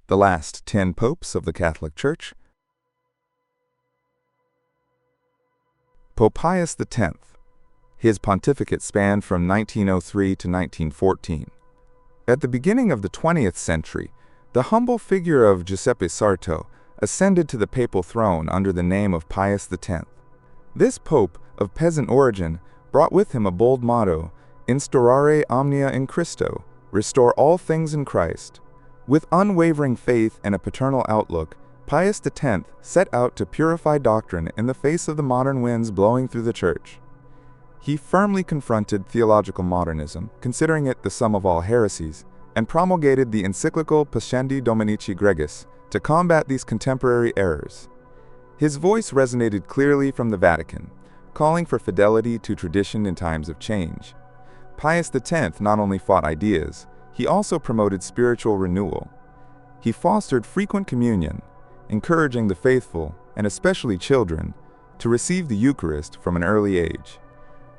The last 10 popes of the Catholic Church. Pope Pius X. His pontificate spanned from 1903 to 1914. At the beginning of the 20th century, the humble figure of Giuseppe Sarto ascended to the papal throne under the name of Pius X. This pope, of peasant origin, brought with him a bold motto, Instaurare omnia in Christo, restore all things in Christ. With unwavering faith and a paternal outlook, Pius X set out to purify doctrine in the face of the modern winds blowing through the Church. He firmly confronted theological modernism, considering it the sum of all heresies, and promulgated the encyclical Pascendi Dominici Gregis to combat these contemporary errors. His voice resonated clearly from the Vatican, calling for fidelity to tradition in times of change. Pius X not only fought ideas, he also promoted spiritual renewal. He fostered frequent communion, encouraging the faithful, and especially children, to receive the Eucharist from an early age.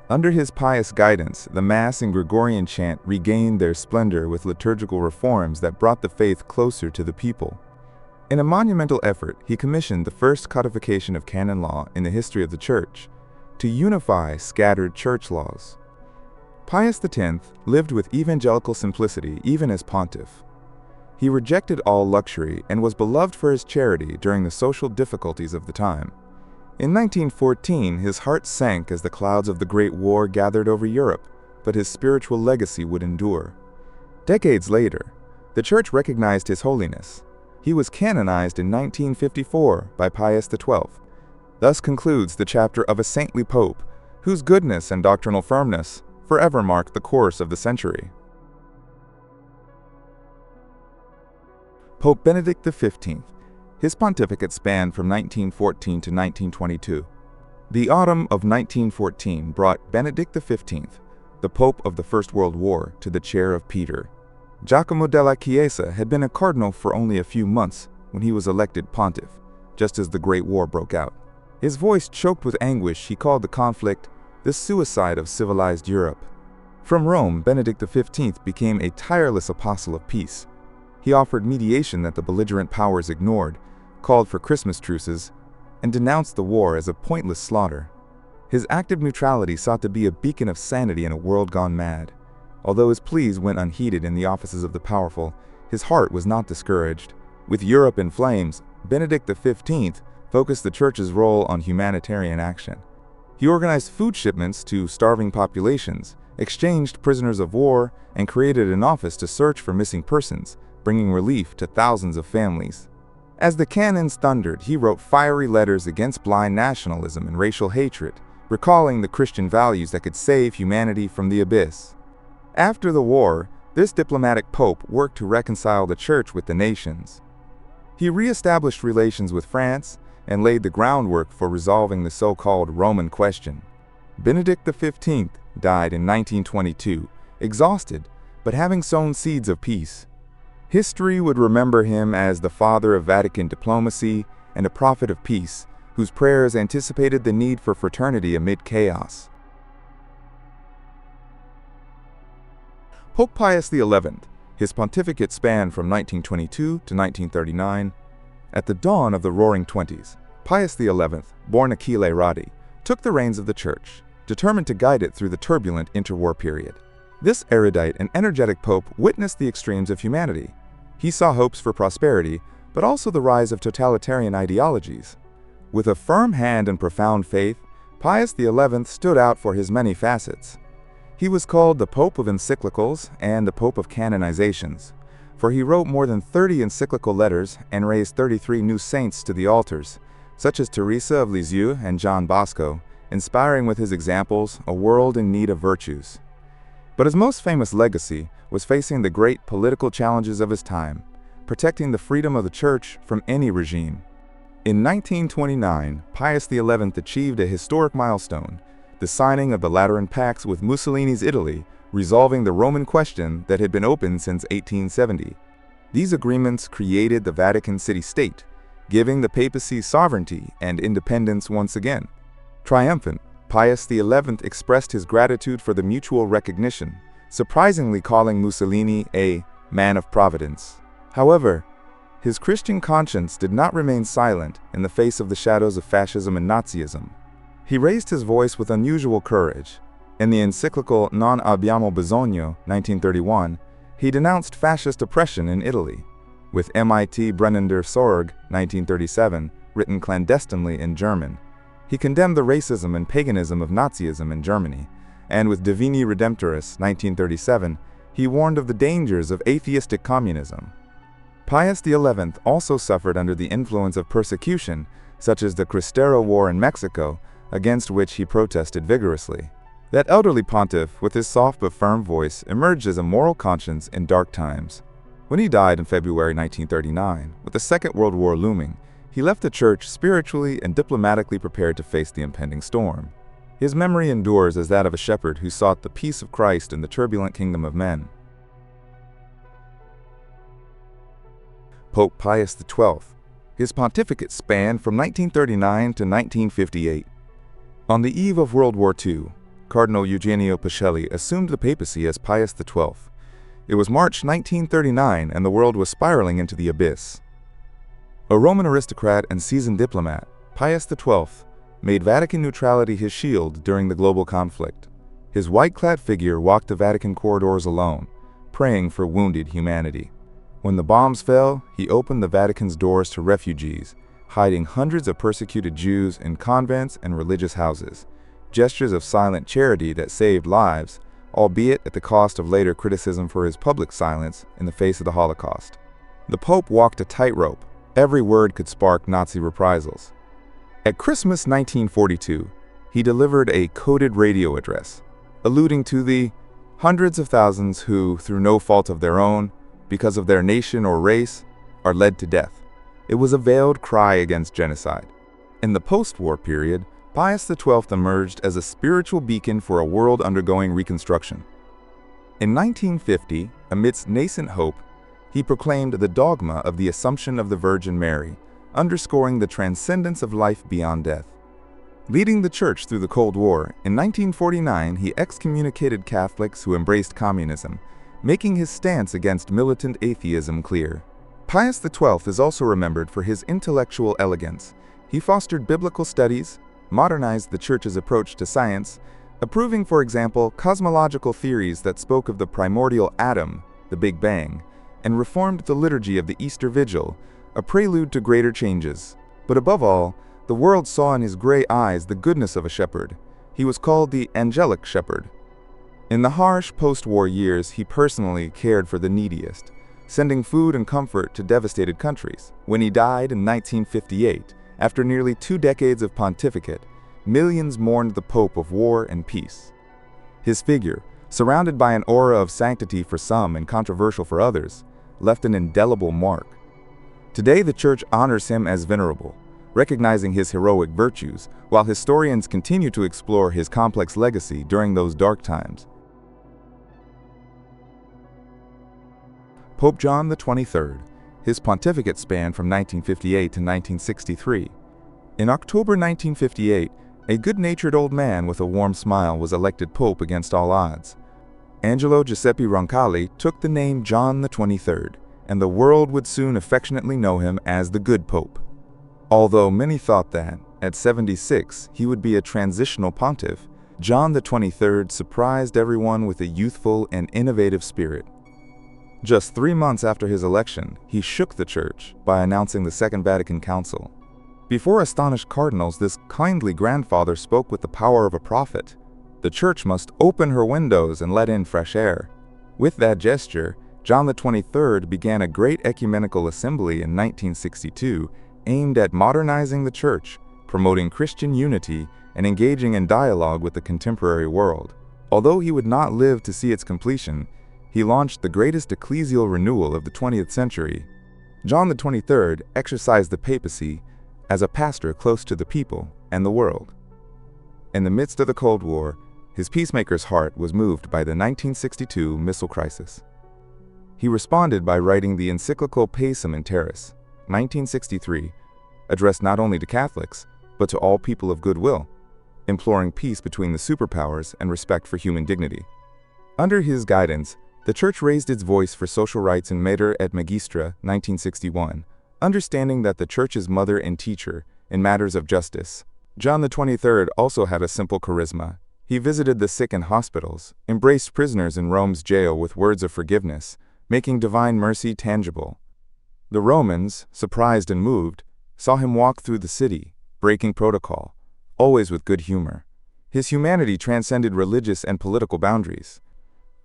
Under his pious guidance, the Mass and Gregorian chant regained their splendor with liturgical reforms that brought the faith closer to the people. In a monumental effort, he commissioned the first codification of canon law in the history of the Church, to unify scattered church laws. Pius X lived with evangelical simplicity even as pontiff. He rejected all luxury and was beloved for his charity during the social difficulties of the time. In 1914, his heart sank as the clouds of the Great War gathered over Europe, but his spiritual legacy would endure. Decades later, the Church recognized his holiness. He was canonized in 1954 by Pius XII. Thus concludes the chapter of a saintly pope, whose goodness and doctrinal firmness forever mark the course of the century. Pope Benedict XV. His pontificate spanned from 1914 to 1922. The autumn of 1914 brought Benedict XV, the Pope of the First World War, to the chair of Peter. Giacomo della Chiesa had been a cardinal for only a few months when he was elected pontiff, just as the Great War broke out. His voice choked with anguish, he called the conflict the suicide of civilized Europe. From Rome, Benedict XV became a tireless apostle of peace. He offered mediation that the belligerent powers ignored, called for Christmas truces, and denounced the war as a pointless slaughter. His active neutrality sought to be a beacon of sanity in a world gone mad. Although his pleas went unheeded in the offices of the powerful, his heart was not discouraged. With Europe in flames, Benedict XV focused the Church's role on humanitarian action. He organized food shipments to starving populations, exchanged prisoners of war, and created an office to search for missing persons, bringing relief to thousands of families. As the cannons thundered, he wrote fiery letters against blind nationalism and racial hatred, recalling the Christian values that could save humanity from the abyss. After the war, this diplomatic pope worked to reconcile the Church with the nations. He re-established relations with France and laid the groundwork for resolving the so-called Roman question. Benedict XV died in 1922, exhausted, but having sown seeds of peace. History would remember him as the father of Vatican diplomacy and a prophet of peace, whose prayers anticipated the need for fraternity amid chaos. Pope Pius XI. His pontificate spanned from 1922 to 1939. At the dawn of the Roaring Twenties, Pius XI, born Achille Radi, took the reins of the Church, determined to guide it through the turbulent interwar period. This erudite and energetic pope witnessed the extremes of humanity. He saw hopes for prosperity, but also the rise of totalitarian ideologies. With a firm hand and profound faith, Pius XI stood out for his many facets. He was called the Pope of Encyclicals and the Pope of Canonizations, for he wrote more than 30 encyclical letters and raised 33 new saints to the altars, such as Teresa of Lisieux and John Bosco, inspiring with his examples a world in need of virtues. But his most famous legacy was facing the great political challenges of his time, protecting the freedom of the Church from any regime. In 1929, Pius XI achieved a historic milestone, the signing of the Lateran Pacts with Mussolini's Italy, resolving the Roman question that had been open since 1870. These agreements created the Vatican city-state, giving the papacy sovereignty and independence once again. Triumphant, Pius XI expressed his gratitude for the mutual recognition, surprisingly calling Mussolini a man of providence. However, His Christian conscience did not remain silent in the face of the shadows of fascism and Nazism. He raised his voice with unusual courage. In the encyclical Non abbiamo bisogno, 1931, he denounced fascist oppression in Italy. With Mit brennender Sorge, 1937, written clandestinely in German, he condemned the racism and paganism of Nazism in Germany, and with Divini Redemptoris, 1937, he warned of the dangers of atheistic communism. Pius XI also suffered under the influence of persecution, such as the Cristero War in Mexico, against which he protested vigorously. That elderly pontiff, with his soft but firm voice, emerged as a moral conscience in dark times. When he died in February 1939, with the Second World War looming, he left the church spiritually and diplomatically prepared to face the impending storm. His memory endures as that of a shepherd who sought the peace of Christ in the turbulent kingdom of men. Pope Pius XII. His pontificate spanned from 1939 to 1958. On the eve of World War II, Cardinal Eugenio Pacelli assumed the papacy as Pius XII. It was March 1939 and the world was spiraling into the abyss. A Roman aristocrat and seasoned diplomat, Pius XII made Vatican neutrality his shield during the global conflict. His white-clad figure walked the Vatican corridors alone, praying for wounded humanity. When the bombs fell, he opened the Vatican's doors to refugees, hiding hundreds of persecuted Jews in convents and religious houses, gestures of silent charity that saved lives, albeit at the cost of later criticism for his public silence in the face of the Holocaust. The Pope walked a tightrope. Every word could spark Nazi reprisals. At Christmas 1942, he delivered a coded radio address, alluding to the hundreds of thousands who, through no fault of their own, because of their nation or race, are led to death. It was a veiled cry against genocide. In the post-war period, Pius XII emerged as a spiritual beacon for a world undergoing reconstruction. In 1950, amidst nascent hope, he proclaimed the dogma of the Assumption of the Virgin Mary, underscoring the transcendence of life beyond death. Leading the Church through the Cold War, in 1949 he excommunicated Catholics who embraced communism, making his stance against militant atheism clear. Pius XII is also remembered for his intellectual elegance. He fostered biblical studies, modernized the Church's approach to science, approving, for example, cosmological theories that spoke of the primordial atom, the Big Bang, and reformed the liturgy of the Easter Vigil, a prelude to greater changes. But above all, the world saw in his gray eyes the goodness of a shepherd. He was called the angelic shepherd. In the harsh post-war years, he personally cared for the neediest, sending food and comfort to devastated countries. When he died in 1958, after nearly 2 decades of pontificate, millions mourned the Pope of war and peace. His figure, surrounded by an aura of sanctity for some and controversial for others, left an indelible mark. Today, the Church honors him as venerable, recognizing his heroic virtues, while historians continue to explore his complex legacy during those dark times. Pope John XXIII. His pontificate spanned from 1958 to 1963. In October 1958, a good-natured old man with a warm smile was elected pope against all odds. Angelo Giuseppe Roncalli took the name John XXIII, and the world would soon affectionately know him as the Good Pope. Although many thought that, at 76, he would be a transitional pontiff, John XXIII surprised everyone with a youthful and innovative spirit. Just 3 months after his election, he shook the Church by announcing the Second Vatican Council. Before astonished cardinals, this kindly grandfather spoke with the power of a prophet. The Church must open her windows and let in fresh air. With that gesture, John XXIII began a great ecumenical assembly in 1962 aimed at modernizing the Church, promoting Christian unity, and engaging in dialogue with the contemporary world. Although he would not live to see its completion, he launched the greatest ecclesial renewal of the 20th century. John XXIII exercised the papacy as a pastor close to the people and the world. In the midst of the Cold War, his peacemaker's heart was moved by the 1962 missile crisis. He responded by writing the encyclical Pacem in Terris, 1963, addressed not only to Catholics, but to all people of goodwill, imploring peace between the superpowers and respect for human dignity. Under his guidance, the Church raised its voice for social rights in Mater et Magistra, 1961, understanding that the Church's mother and teacher in matters of justice. John the 23rd also had a simple charisma. He visited the sick in hospitals, embraced prisoners in Rome's jail with words of forgiveness, making divine mercy tangible. The Romans, surprised and moved, saw him walk through the city, breaking protocol, always with good humor. His humanity transcended religious and political boundaries.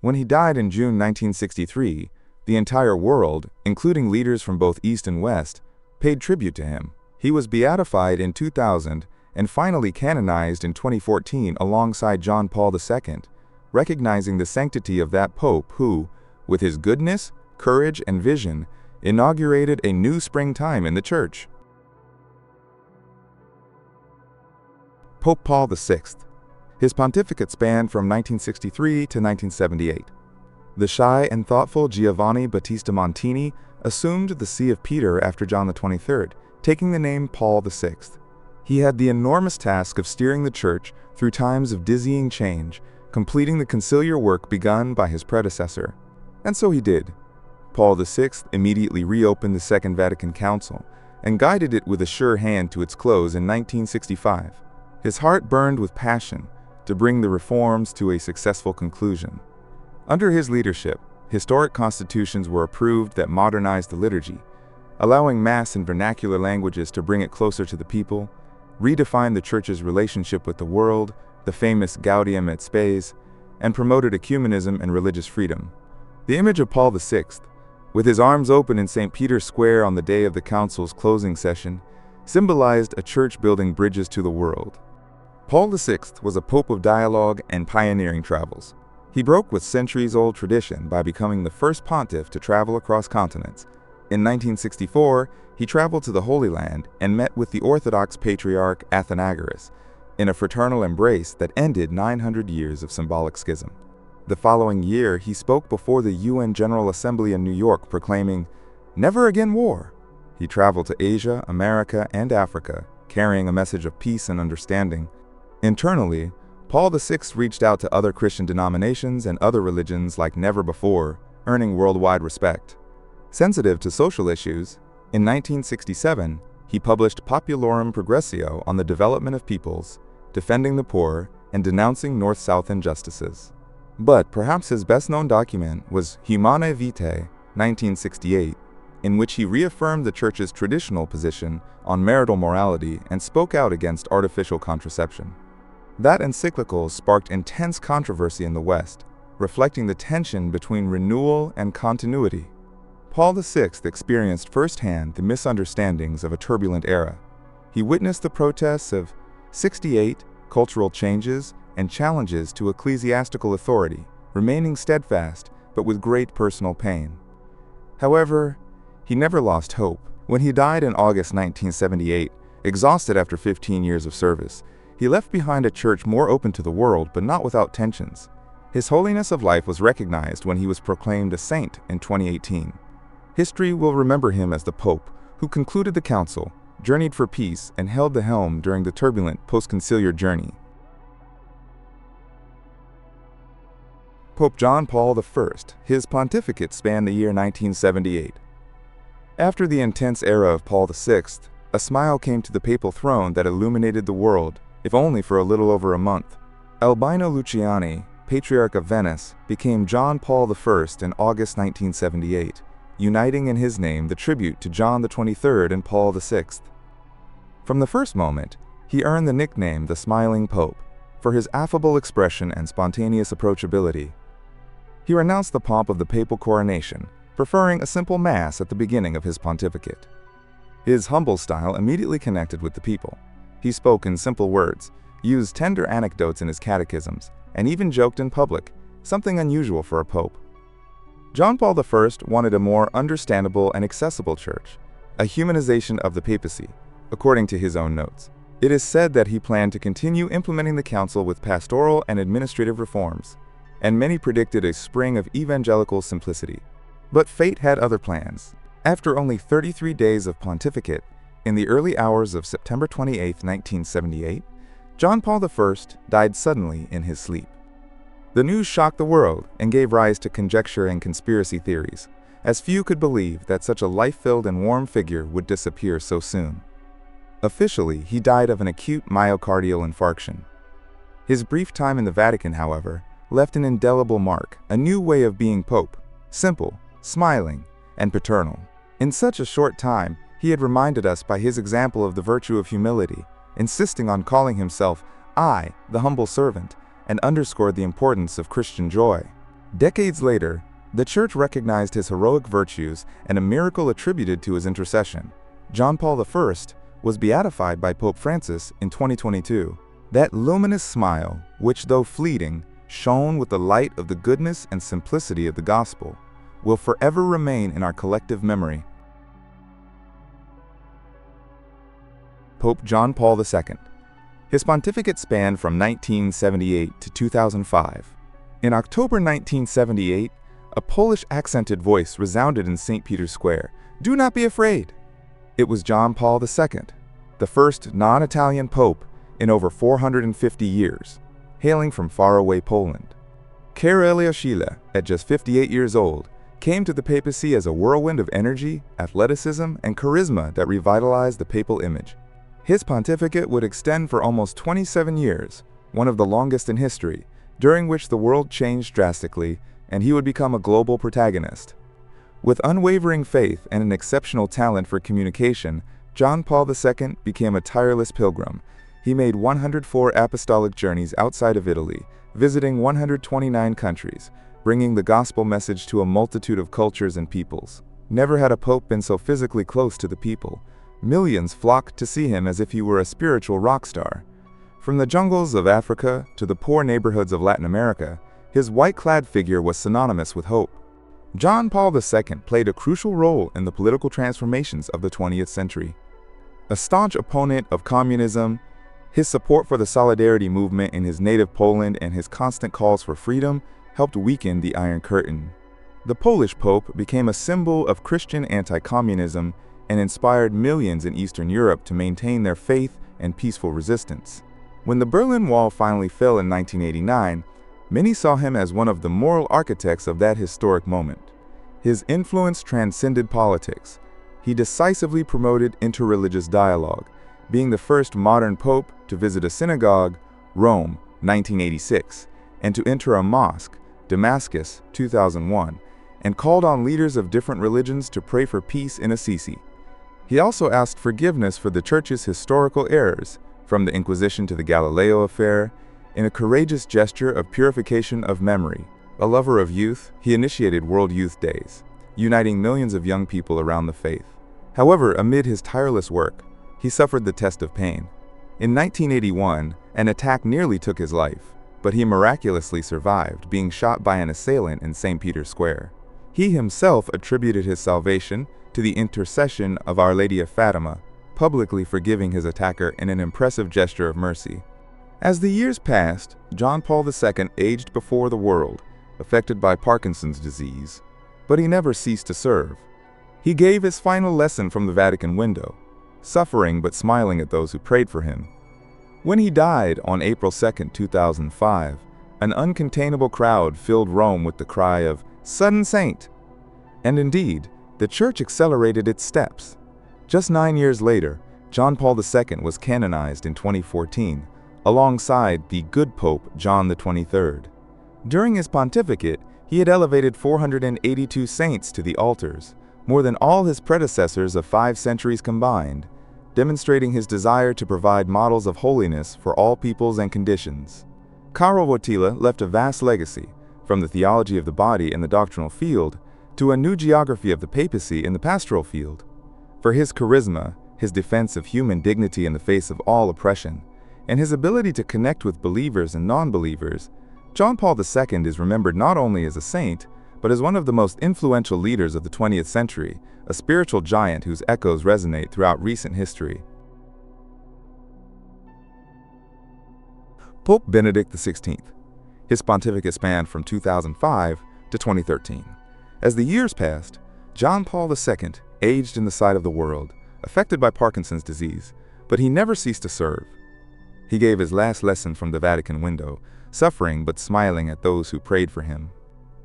When he died in June 1963, the entire world, including leaders from both East and West, paid tribute to him. He was beatified in 2000 and finally canonized in 2014 alongside John Paul II, recognizing the sanctity of that pope who, with his goodness, courage, and vision, inaugurated a new springtime in the Church. Pope Paul VI. His pontificate spanned from 1963 to 1978. The shy and thoughtful Giovanni Battista Montini assumed the See of Peter after John the 23rd, taking the name Paul VI. He had the enormous task of steering the Church through times of dizzying change, completing the conciliar work begun by his predecessor. And so he did. Paul VI immediately reopened the Second Vatican Council and guided it with a sure hand to its close in 1965. His heart burned with passion to bring the reforms to a successful conclusion. Under his leadership, historic constitutions were approved that modernized the liturgy, allowing Mass in vernacular languages to bring it closer to the people, redefined the Church's relationship with the world, the famous Gaudium et Spes, and promoted ecumenism and religious freedom. The image of Paul VI, with his arms open in St. Peter's Square on the day of the Council's closing session, symbolized a church building bridges to the world. Paul VI was a pope of dialogue and pioneering travels. He broke with centuries-old tradition by becoming the first pontiff to travel across continents. In 1964, he traveled to the Holy Land and met with the Orthodox Patriarch Athenagoras in a fraternal embrace that ended 900 years of symbolic schism. The following year, he spoke before the UN General Assembly in New York, proclaiming, "Never again war." He traveled to Asia, America, and Africa, carrying a message of peace and understanding. Internally, Paul VI reached out to other Christian denominations and other religions like never before, earning worldwide respect. Sensitive to social issues, in 1967, he published Populorum Progressio on the development of peoples, defending the poor, and denouncing North-South injustices. But perhaps his best-known document was Humanae Vitae, 1968, in which he reaffirmed the Church's traditional position on marital morality and spoke out against artificial contraception. That encyclical sparked intense controversy in the West, reflecting the tension between renewal and continuity. Paul VI experienced firsthand the misunderstandings of a turbulent era. He witnessed the protests of '68, cultural changes, and challenges to ecclesiastical authority, remaining steadfast but with great personal pain. However, he never lost hope. When he died in August 1978, exhausted after 15 years of service, he left behind a church more open to the world but not without tensions. His holiness of life was recognized when he was proclaimed a saint in 2018. History will remember him as the Pope who concluded the council, journeyed for peace, and held the helm during the turbulent post-conciliar journey. Pope John Paul I. His pontificate spanned the year 1978. After the intense era of Paul VI, a smile came to the papal throne that illuminated the world, if only for a little over a month. Albino Luciani, Patriarch of Venice, became John Paul I in August 1978, uniting in his name the tribute to John the 23rd and Paul VI. From the first moment, he earned the nickname the Smiling Pope for his affable expression and spontaneous approachability. He renounced the pomp of the papal coronation, preferring a simple mass at the beginning of his pontificate. His humble style immediately connected with the people. He spoke in simple words, used tender anecdotes in his catechisms, and even joked in public, something unusual for a pope. John Paul I wanted a more understandable and accessible church, a humanization of the papacy, according to his own notes. It is said that he planned to continue implementing the council with pastoral and administrative reforms, and many predicted a spring of evangelical simplicity. But fate had other plans. After only 33 days of pontificate, in the early hours of September 28, 1978, John Paul I died suddenly in his sleep. The news shocked the world and gave rise to conjecture and conspiracy theories. as few could believe that such a life-filled and warm figure would disappear so soon. Officially, he died of an acute myocardial infarction. His brief time in the Vatican, however, left an indelible mark, a new way of being pope, simple, smiling, and paternal. In such a short time, he had reminded us by his example of the virtue of humility, insisting on calling himself "I, the humble servant," and underscored the importance of Christian joy. Decades later, the Church recognized his heroic virtues and a miracle attributed to his intercession. John Paul I was beatified by Pope Francis in 2022. That luminous smile, which though fleeting, shone with the light of the goodness and simplicity of the gospel, will forever remain in our collective memory. Pope John Paul II. His pontificate spanned from 1978 to 2005. In October 1978, a Polish accented voice resounded in St. Peter's Square, "Do not be afraid." It was John Paul II, the first non-Italian pope in over 450 years, hailing from faraway Poland. Karol Wojtyła, at just 58 years old, came to the papacy as a whirlwind of energy, athleticism, and charisma that revitalized the papal image. His pontificate would extend for almost 27 years, one of the longest in history, during which the world changed drastically and he would become a global protagonist. With unwavering faith and an exceptional talent for communication, John Paul II became a tireless pilgrim. He made 104 apostolic journeys outside of Italy, visiting 129 countries, bringing the gospel message to a multitude of cultures and peoples. Never had a pope been so physically close to the people. Millions flocked to see him as if he were a spiritual rock star. From the jungles of Africa to the poor neighborhoods of Latin America, his white-clad figure was synonymous with hope. John Paul II played a crucial role in the political transformations of the 20th century. A staunch opponent of communism, his support for the Solidarity movement in his native Poland and his constant calls for freedom helped weaken the Iron Curtain. The Polish Pope became a symbol of Christian anti-communism and inspired millions in Eastern Europe to maintain their faith and peaceful resistance. When the Berlin Wall finally fell in 1989, many saw him as one of the moral architects of that historic moment. His influence transcended politics. He decisively promoted interreligious dialogue, being the first modern pope to visit a synagogue, Rome, 1986, and to enter a mosque, Damascus, 2001, and called on leaders of different religions to pray for peace in Assisi. He also asked forgiveness for the Church's historical errors, from the Inquisition to the Galileo affair, in a courageous gesture of purification of memory. A lover of youth, he initiated World Youth Days, uniting millions of young people around the faith. However, amid his tireless work, he suffered the test of pain. In 1981, an attack nearly took his life, but he miraculously survived, being shot by an assailant in St. Peter's Square. He himself attributed his salvation to the intercession of Our Lady of Fatima, publicly forgiving his attacker in an impressive gesture of mercy. As the years passed, John Paul II aged before the world, affected by Parkinson's disease, but he never ceased to serve. He gave his final lesson from the Vatican window, suffering but smiling at those who prayed for him. When he died on April 2, 2005, an uncontainable crowd filled Rome with the cry of "Sudden Saint!" And indeed, the Church accelerated its steps. Just 9 years later, John Paul II was canonized in 2014, alongside the good Pope John XXIII. During his pontificate, he had elevated 482 saints to the altars, more than all his predecessors of 5 centuries combined, demonstrating his desire to provide models of holiness for all peoples and conditions. Karol Wojtyła left a vast legacy, from the theology of the body in the doctrinal field to a new geography of the papacy in the pastoral field. For his charisma, his defense of human dignity in the face of all oppression, and his ability to connect with believers and non-believers, John Paul II is remembered not only as a saint, but as one of the most influential leaders of the 20th century, a spiritual giant whose echoes resonate throughout recent history. Pope Benedict XVI. His pontificate spanned from 2005 to 2013. As the years passed, John Paul II aged in the sight of the world, affected by Parkinson's disease, but he never ceased to serve. He gave his last lesson from the Vatican window, suffering but smiling at those who prayed for him.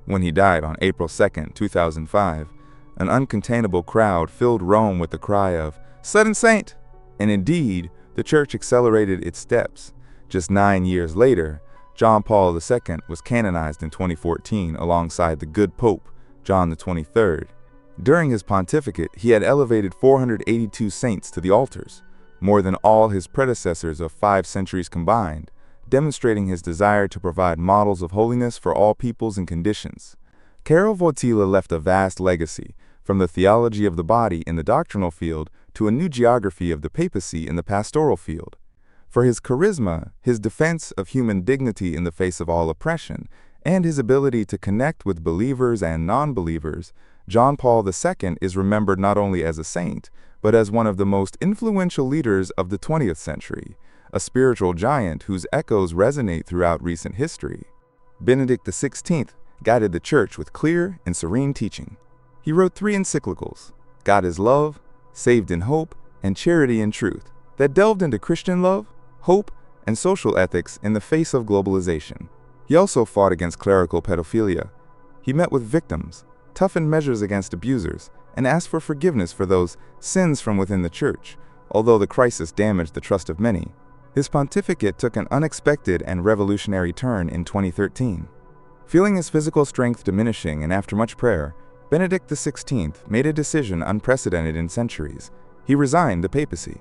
When he died on April 2, 2005, An uncontainable crowd filled Rome with the cry of, "Sudden Saint!" And indeed, the Church accelerated its steps. Just 9 years later, John Paul II was canonized in 2014 alongside the good Pope, John XXIII. During his pontificate, he had elevated 482 saints to the altars, more than all his predecessors of 5 centuries combined, demonstrating his desire to provide models of holiness for all peoples and conditions. Karol Wojtyla left a vast legacy, from the theology of the body in the doctrinal field to a new geography of the papacy in the pastoral field. For his charisma, his defense of human dignity in the face of all oppression, and his ability to connect with believers and non-believers, John Paul II is remembered not only as a saint, but as one of the most influential leaders of the 20th century, a spiritual giant whose echoes resonate throughout recent history. Benedict XVI guided the Church with clear and serene teaching. He wrote 3 encyclicals, God is Love, Saved in Hope, and Charity in Truth, that delved into Christian love, hope, and social ethics in the face of globalization. He also fought against clerical pedophilia. He met with victims, toughened measures against abusers, and asked for forgiveness for those sins from within the Church, although the crisis damaged the trust of many. His pontificate took an unexpected and revolutionary turn in 2013. Feeling his physical strength diminishing and after much prayer, Benedict XVI made a decision unprecedented in centuries. He resigned the papacy.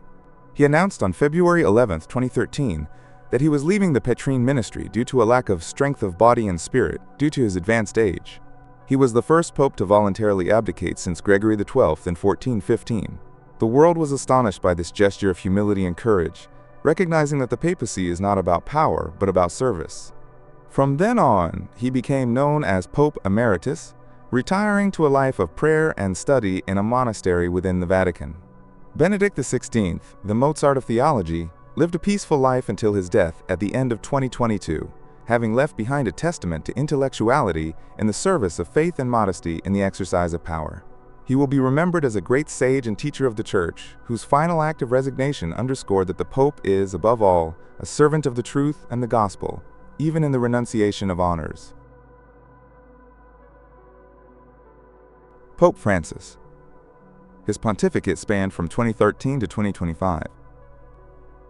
He announced on February 11, 2013, that he was leaving the Petrine ministry due to a lack of strength of body and spirit due to his advanced age. He was the first pope to voluntarily abdicate since Gregory XII in 1415. The world was astonished by this gesture of humility and courage, recognizing that the papacy is not about power, but about service. From then on, he became known as Pope Emeritus, retiring to a life of prayer and study in a monastery within the Vatican. Benedict XVI, the Mozart of theology, lived a peaceful life until his death at the end of 2022, having left behind a testament to intellectuality in the service of faith and modesty in the exercise of power. He will be remembered as a great sage and teacher of the Church, whose final act of resignation underscored that the Pope is, above all, a servant of the truth and the gospel, even in the renunciation of honors. Pope Francis. His pontificate spanned from 2013 to 2025.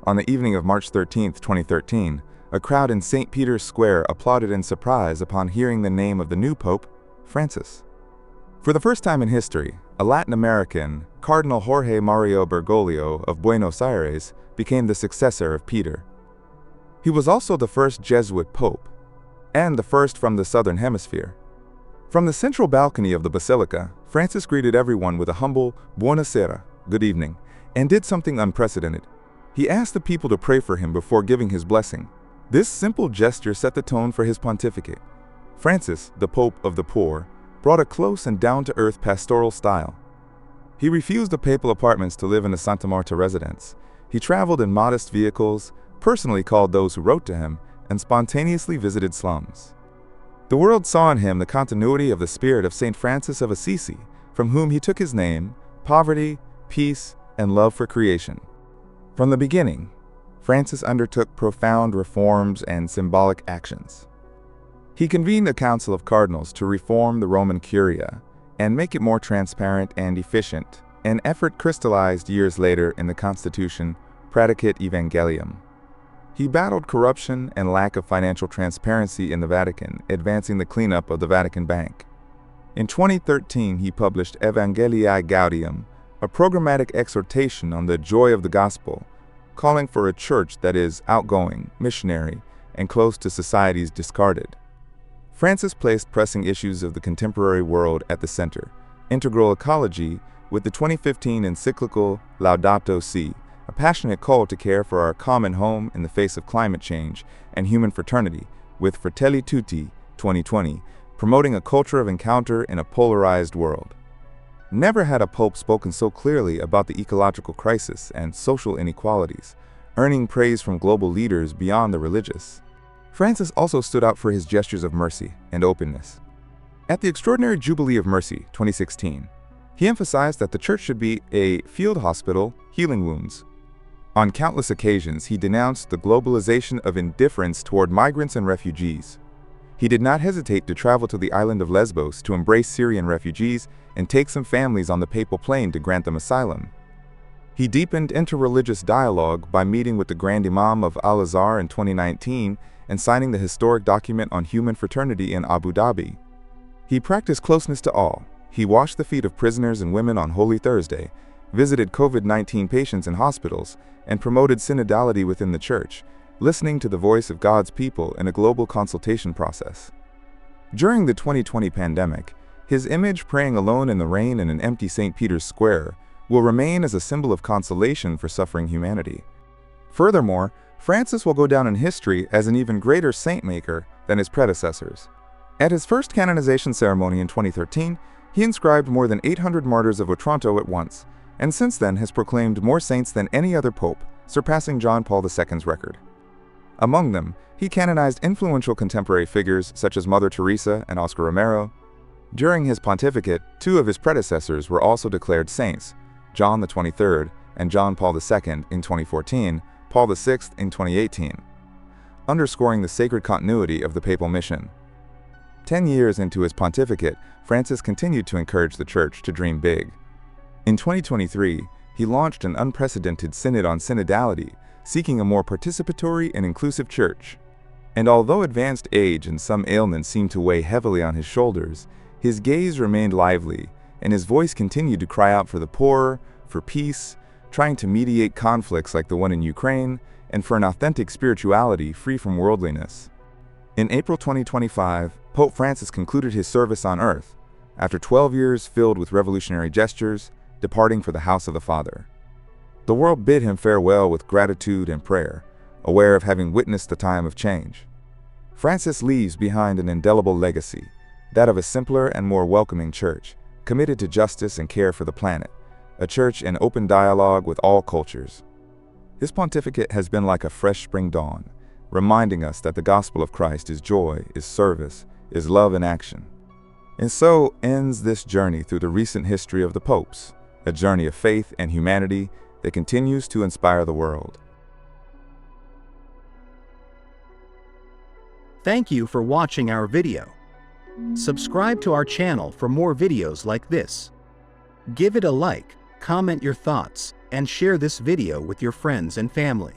On the evening of March 13, 2013, a crowd in St. Peter's Square applauded in surprise upon hearing the name of the new Pope, Francis. For the first time in history, a Latin American, Cardinal Jorge Mario Bergoglio of Buenos Aires, became the successor of Peter. He was also the first Jesuit pope, and the first from the Southern Hemisphere. From the central balcony of the Basilica, Francis greeted everyone with a humble "Buonasera," good evening, and did something unprecedented. He asked the people to pray for him before giving his blessing. This simple gesture set the tone for his pontificate. Francis, the Pope of the poor, brought a close and down-to-earth pastoral style. He refused the papal apartments to live in a Santa Marta residence. He traveled in modest vehicles, personally called those who wrote to him, and spontaneously visited slums. The world saw in him the continuity of the spirit of St. Francis of Assisi, from whom he took his name, poverty, peace, and love for creation. From the beginning, Francis undertook profound reforms and symbolic actions. He convened a council of cardinals to reform the Roman Curia and make it more transparent and efficient, an effort crystallized years later in the Constitution Praedicate Evangelium. He battled corruption and lack of financial transparency in the Vatican, advancing the cleanup of the Vatican Bank. In 2013, he published Evangelii Gaudium, a programmatic exhortation on the joy of the gospel, calling for a church that is outgoing, missionary, and close to society's discarded. Francis placed pressing issues of the contemporary world at the center, integral ecology with the 2015 encyclical Laudato Si, a passionate call to care for our common home in the face of climate change and human fraternity, with Fratelli Tutti 2020, promoting a culture of encounter in a polarized world. Never had a pope spoken so clearly about the ecological crisis and social inequalities, earning praise from global leaders beyond the religious. Francis also stood out for his gestures of mercy and openness. At the Extraordinary Jubilee of Mercy 2016, he emphasized that the Church should be a field hospital healing wounds. On countless occasions, he denounced the globalization of indifference toward migrants and refugees. He He did not hesitate to travel to the island of Lesbos to embrace Syrian refugees and take some families on the papal plane to grant them asylum. He deepened interreligious dialogue by meeting with the Grand Imam of Al-Azhar in 2019 and signing the historic document on human fraternity in Abu Dhabi. He practiced closeness to all. He washed the feet of prisoners and women on Holy Thursday, visited COVID-19 patients in hospitals, and promoted synodality within the Church, listening to the voice of God's people in a global consultation process. During the 2020 pandemic, his image praying alone in the rain in an empty St. Peter's Square will remain as a symbol of consolation for suffering humanity. Furthermore, Francis will go down in history as an even greater saint-maker than his predecessors. At his first canonization ceremony in 2013, he inscribed more than 800 martyrs of Otranto at once, and since then has proclaimed more saints than any other pope, surpassing John Paul II's record. Among them, he canonized influential contemporary figures such as Mother Teresa and Oscar Romero. During his pontificate, two of his predecessors were also declared saints, John the 23rd and John Paul II in 2014, Paul VI in 2018, underscoring the sacred continuity of the papal mission. 10 years into his pontificate, Francis continued to encourage the Church to dream big. In 2023, he launched an unprecedented synod on synodality, seeking a more participatory and inclusive church. And although advanced age and some ailments seemed to weigh heavily on his shoulders, his gaze remained lively, and his voice continued to cry out for the poor, for peace, trying to mediate conflicts like the one in Ukraine, and for an authentic spirituality free from worldliness. In April 2025, Pope Francis concluded his service on earth, after 12 years filled with revolutionary gestures, departing for the house of the Father. The world bid him farewell with gratitude and prayer, aware of having witnessed the time of change. Francis leaves behind an indelible legacy, that of a simpler and more welcoming church, committed to justice and care for the planet, a church in open dialogue with all cultures. His pontificate has been like a fresh spring dawn, reminding us that the gospel of Christ is joy, is service, is love in action. And so ends this journey through the recent history of the popes, a journey of faith and humanity that continues to inspire the world. Thank you for watching our video. Subscribe to our channel for more videos like this. Give it a like, comment your thoughts, and share this video with your friends and family.